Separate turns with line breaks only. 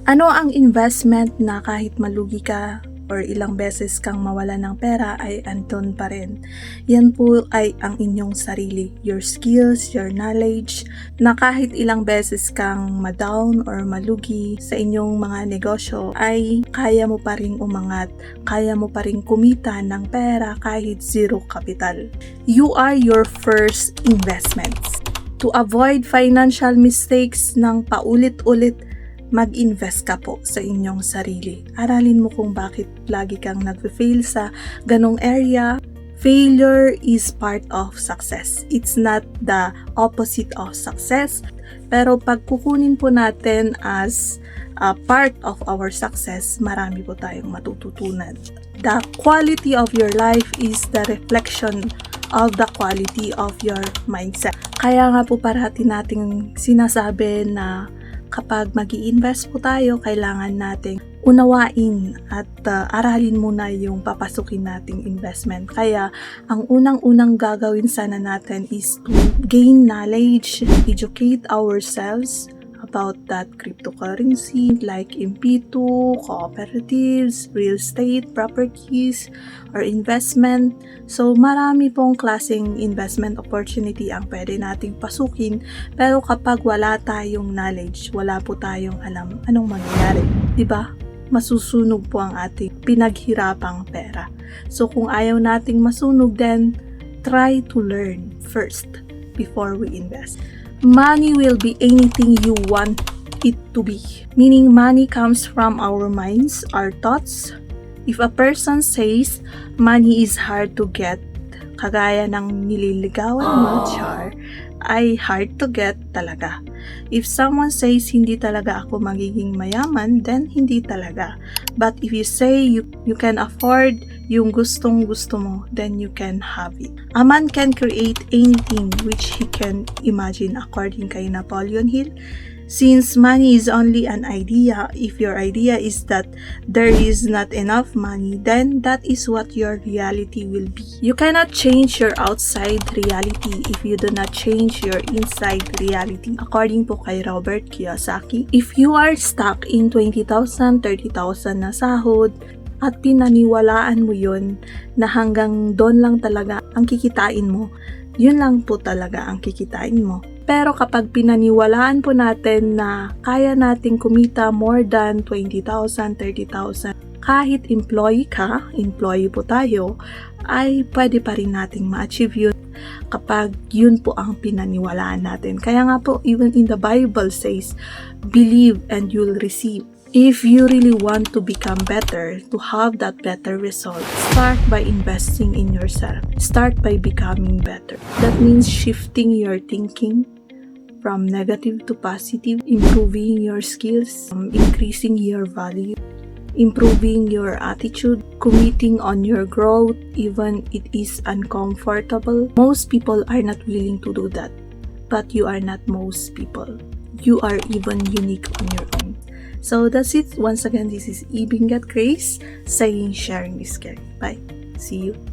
Ano ang investment na kahit malugi ka or ilang beses kang mawala ng pera ay andun pa rin? Yan po ay ang inyong sarili, your skills, your knowledge, na kahit ilang beses kang ma-down or malugi sa inyong mga negosyo ay kaya mo pa rin umangat, kaya mo pa rin kumita ng pera kahit zero capital. You are your first investments. To avoid financial mistakes ng paulit-ulit, mag-invest ka po sa inyong sarili. Aralin mo kung bakit lagi kang nag-fail sa ganong area. Failure is part of success. It's not the opposite of success. Pero pag kukunin po natin as a part of our success, marami po tayong matututunan. The quality of your life is the reflection of the quality of your mindset. Kaya nga po parati nating sinasabi na kapag mag-i-invest po tayo, kailangan nating unawain at aralin muna yung papasukin nating investment. Kaya ang unang-unang gagawin sana natin is to gain knowledge, educate ourselves about that cryptocurrency like MP2, cooperatives, real estate, properties, or investment. So marami pong klaseng investment opportunity ang pwede nating pasukin, pero kapag wala tayong knowledge, wala po tayong alam anong mangyayari, di ba? Masusunog po ang ating pinaghirapang pera. So kung ayaw nating masunog, then try to learn first before we invest. Money will be anything you want it to be. Meaning money comes from our minds, our thoughts. If a person says money is hard to get, kagaya ng nililigawan mo, Char, ay hard to get talaga. If someone says hindi talaga ako magiging mayaman, then hindi talaga. But if you say you can afford yung gustong-gusto mo, then you can have it. A man can create anything which he can imagine, according kay Napoleon Hill. Since money is only an idea, if your idea is that there is not enough money, then that is what your reality will be. You cannot change your outside reality if you do not change your inside reality. According po kay Robert Kiyosaki, if you are stuck in 20,000, 30,000 na sahod, at pinaniwalaan mo yun na hanggang doon lang talaga ang kikitain mo, yun lang po talaga ang kikitain mo. Pero kapag pinaniwalaan po natin na kaya nating kumita more than 20,000, 30,000, kahit employee po tayo, ay pwede pa rin nating ma-achieve yun kapag yun po ang pinaniwalaan natin. Kaya nga po, even in the Bible says, believe and you'll receive. If you really want to become better, to have that better result, start by investing in yourself. Start by becoming better. That means shifting your thinking from negative to positive, improving your skills, increasing your value, improving your attitude, committing on your growth, even it is uncomfortable. Most people are not willing to do that, but you are not most people. You are even unique on your own. So that's it. Once again, this is Ibingat Grace saying sharing is caring. Bye. See you.